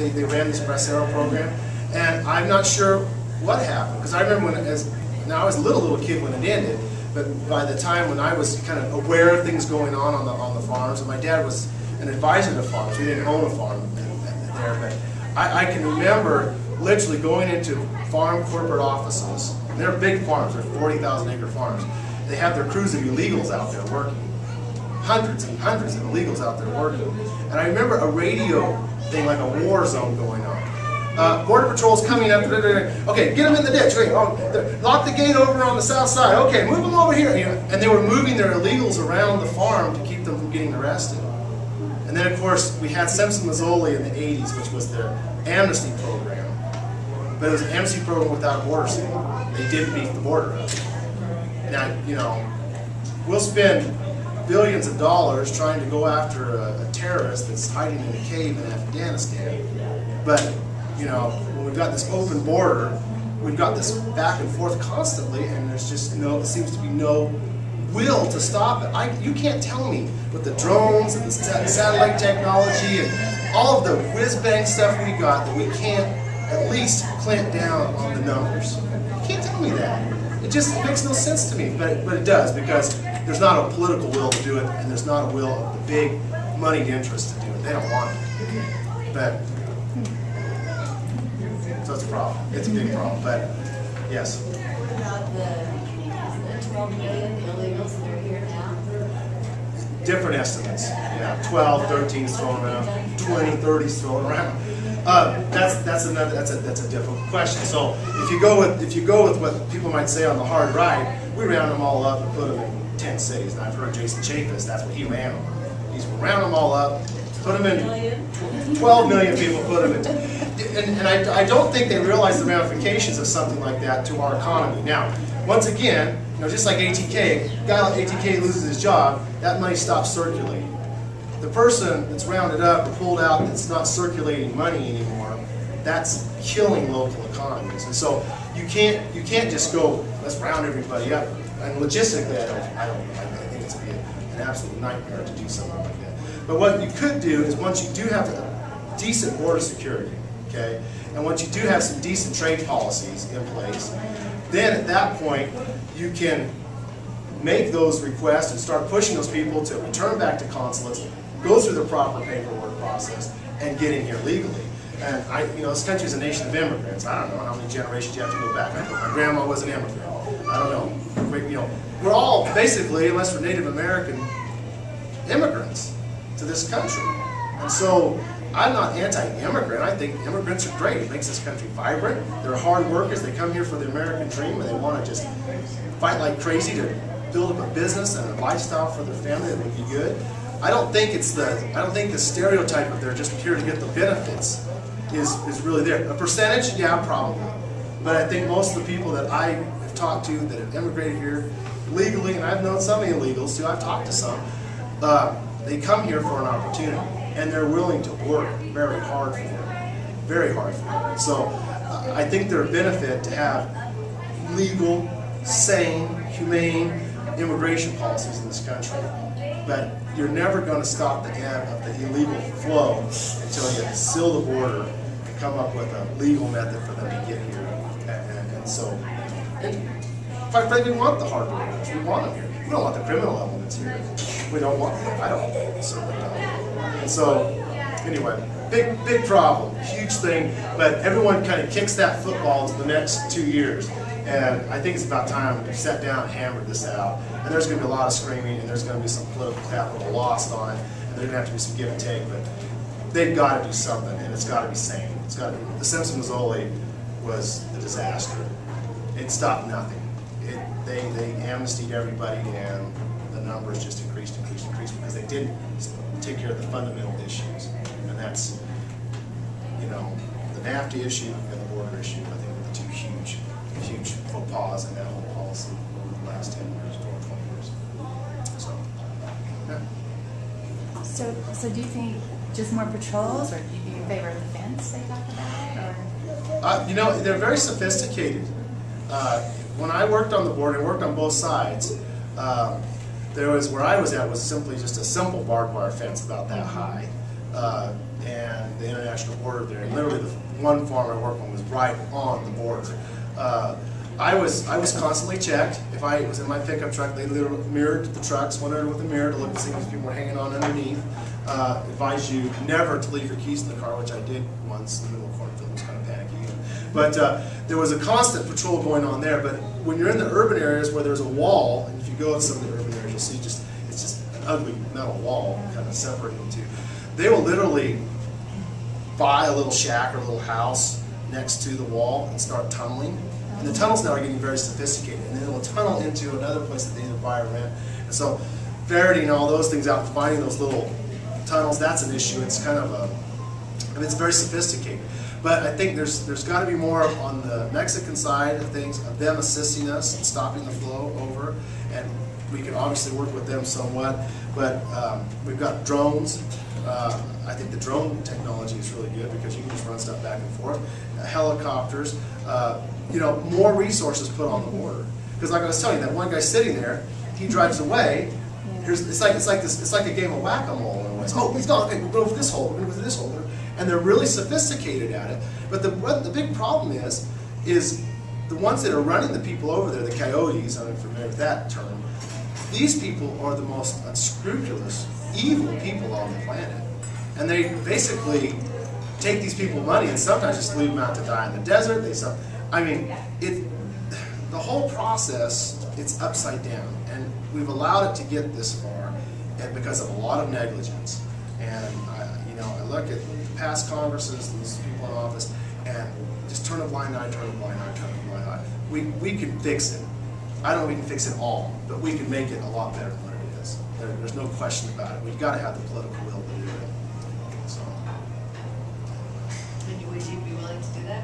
they ran this Bracero program, and I'm not sure what happened, because I remember now I was a little kid when it ended, but by the time when I was kind of aware of things going on the farms, and my dad was an advisor to farms, we didn't own a farm there, but I can remember literally going into farm corporate offices. And they're big farms, they're 40,000 acre farms. They have their crews of illegals out there working. Hundreds and hundreds of illegals out there working. And I remember a radio thing, like a war zone going on. Border Patrol's coming up, okay, get them in the ditch. Lock the gate over on the south side. Okay, move them over here. You know, and they were moving their illegals around the farm to keep them from getting arrested. And then, of course, we had Simpson-Mazzoli in the 80s, which was their amnesty program. But it was an amnesty program without a border city. They didn't beef the border up. Now, you know, we'll spend billions of dollars trying to go after a terrorist that's hiding in a cave in Afghanistan. But, you know, when we've got this open border, we've got this back and forth constantly, and there's just seems to be no will to stop it. You can't tell me with the drones and the satellite technology and all of the whiz-bang stuff we got that we can't at least clamp down on the numbers. You can't tell me that. It just makes no sense to me, but it does, because there's not a political will to do it, and there's not a will of the big moneyed interests to do it. They don't want it. But so it's a problem. It's a big problem. But yes. What about the 12 million illegals that are here now? Different estimates. Yeah, 12, 13 is thrown around, 20, 30 is thrown around. That's a difficult question. So if you go with what people might say on the hard right, we round them all up and put them in 10 cities. And I've heard Jason Chaffetz, that's what he ran them. He's round them all up, put them in 12 million people, put them in. And I don't think they realize the ramifications of something like that to our economy. Now, once again, you know, just like ATK, a guy like ATK loses his job, that money stops circulating. The person that's rounded up or pulled out that's not circulating money anymore, that's killing local economies. And so you can't just go, let's round everybody up. And logistically, I think it's an absolute nightmare to do something like that. But what you could do is, once you do have a decent border security, okay, and once you do have some decent trade policies in place, then at that point you can make those requests and start pushing those people to return back to consulates, go through the proper paperwork process, and get in here legally. And this country is a nation of immigrants. I don't know how many generations you have to go back. I know my grandma was an immigrant. I don't know. We're all basically, unless we're Native American, immigrants to this country. And so I'm not anti-immigrant. I think immigrants are great. It makes this country vibrant. They're hard workers. They come here for the American dream, and they want to just fight like crazy to build up a business and a lifestyle for their family that would be good. I don't think the stereotype of they're just here to get the benefits is really there. A percentage, yeah, probably. But I think most of the people that I have talked to that have immigrated here legally, and I've known some illegals too, I've talked to some, they come here for an opportunity, and they're willing to work very hard for it. Very hard for it. So I think there's a benefit to have legal, sane, humane immigration policies in this country. But you're never going to stop the end of the illegal flow until you seal the border and come up with a legal method for them to get here. And so, quite frankly, we want the hard workers. We want them here. We don't want the criminal elements here. We don't want them. I don't. Certainly don't. And so, anyway, big problem, huge thing. But everyone kind of kicks that football into the next 2 years. And I think it's about time we sat down and hammered this out. And there's going to be a lot of screaming, and there's going to be some political capital lost on it, and there's going to have to be some give and take. But they've got to do something, and it's got to be sane. It's got to be. The Simpson-Mazzoli was a disaster. It stopped nothing. They amnestied everybody, and the numbers just increased because they didn't take care of the fundamental issues, and that's, the NAFTA issue and the border issue. I think are the two huge faux pas in that whole policy over the last 10 years or 20 years. So, yeah. So do you think just more patrols, or do you be in favor of the fence they talked about? Or? They're very sophisticated. When I worked on the border, I worked on both sides. Where I was at was simply just a simple barbed wire fence about that high. and the international border there. And literally, the one farm I worked on was right on the border. I was constantly checked. If I was in my pickup truck, they literally mirrored the trucks, went under with a mirror to look and see if people were hanging on underneath. Advise you never to leave your keys in the car, which I did once in the middle of cornfield. It was kind of panicky. But there was a constant patrol going on there. But when you're in the urban areas where there's a wall, and if you go to some of the urban areas, you'll see it's just an ugly metal wall kind of separating the two. They will literally buy a little shack or a little house next to the wall and start tunneling. And the tunnels now are getting very sophisticated, and then it will tunnel into another place that they either buy or rent. And so ferreting all those things out, finding those little tunnels, that's an issue. It's kind of it's very sophisticated. But I think there's got to be more on the Mexican side of things, of them assisting us and stopping the flow over. And we can obviously work with them somewhat. But we've got drones. I think the drone technology is really good because you can just run stuff back and forth. Helicopters. More resources put on the border. Because like I was telling you, that one guy sitting there, he drives away. It's like a game of whack-a-mole in a way. Oh, he's gone. Okay, we'll go for this hole. We're going to go for this hole. And they're really sophisticated at it. But the big problem is the ones that are running the people over there, the coyotes. I'm familiar with that term. These people are the most unscrupulous, evil people on the planet, and they basically take these people money and sometimes just leave them out to die in the desert. The whole process, it's upside down, and we've allowed it to get this far, and because of a lot of negligence. And I look at the past Congresses, these people in office, and just turn a blind eye, turn a blind eye, turn a blind eye. We can fix it. I don't know if we can fix it all, but we can make it a lot better than what it is. There's no question about it. We've got to have the political will to do it. So. And would you be willing to do that?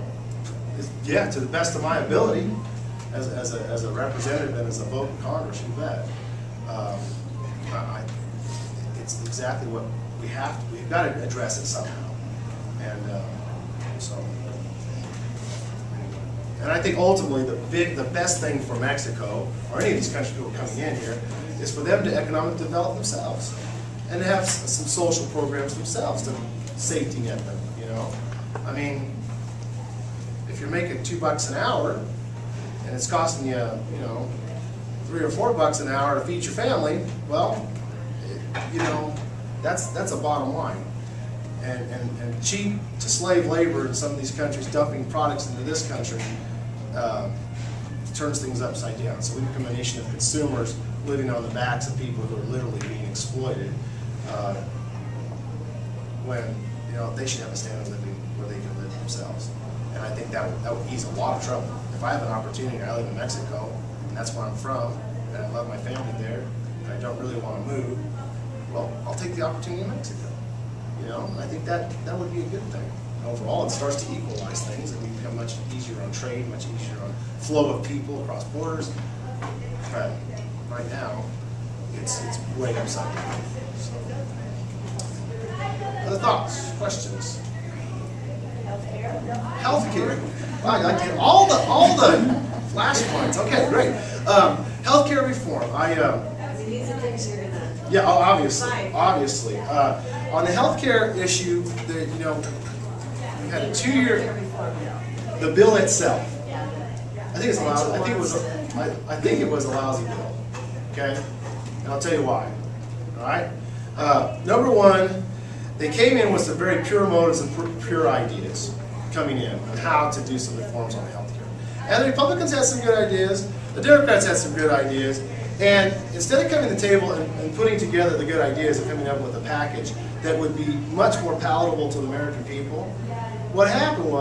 Yeah, to the best of my ability, as a representative and as a vote in Congress, you bet. It's exactly what we have to. We've got to address it somehow, and I think ultimately the best thing for Mexico or any of these countries who are coming in here is for them to economically develop themselves and to have some social programs themselves to safety net them. I mean, if you're making $2 an hour and it's costing you, $3 or $4 an hour to feed your family, well, that's a bottom line. And cheap to slave labor in some of these countries dumping products into this country turns things upside down. So we become a nation of consumers living on the backs of people who are literally being exploited when they should have a standard of living where they can live themselves. And I think that would ease a lot of trouble. If I have an opportunity, I live in Mexico, and that's where I'm from, and I love my family there, and I don't really want to move, well, I'll take the opportunity in Mexico. I think that would be a good thing. Overall, it starts to equalize things, and we become much easier on trade, much easier on flow of people across borders. But right now, it's way upside down. So. Other thoughts, questions? Healthcare. Wow, I get all the flashpoints. Okay, great. Healthcare reform. These are things you're gonna. Yeah, obviously. On the healthcare issue, we had a 2-year. The bill itself. I think it's lousy. I think it was a lousy bill. Okay, and I'll tell you why. All right. Number one, they came in with some very pure motives and pure ideas coming in on how to do some reforms on healthcare. And the Republicans had some good ideas. The Democrats had some good ideas. And instead of coming to the table and putting together the good ideas and coming up with a package that would be much more palatable to the American people, what happened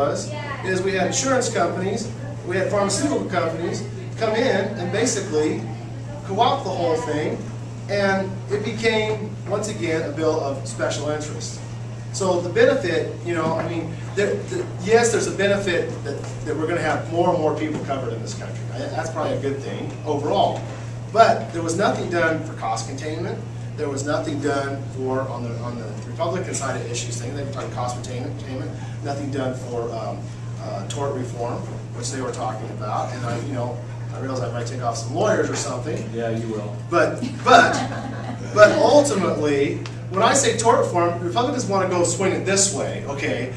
is we had insurance companies, we had pharmaceutical companies come in and basically co-opt the whole thing, and it became, once again, a bill of special interest. So the benefit, yes, there's a benefit that we're going to have more and more people covered in this country. That's probably a good thing overall. But there was nothing done for cost containment. There was nothing done for, on the Republican side of issues, they were talking cost containment. Nothing done for tort reform, which they were talking about. And I realize I might take off some lawyers or something. Yeah, you will. But ultimately, when I say tort reform, Republicans want to go swing it this way, okay?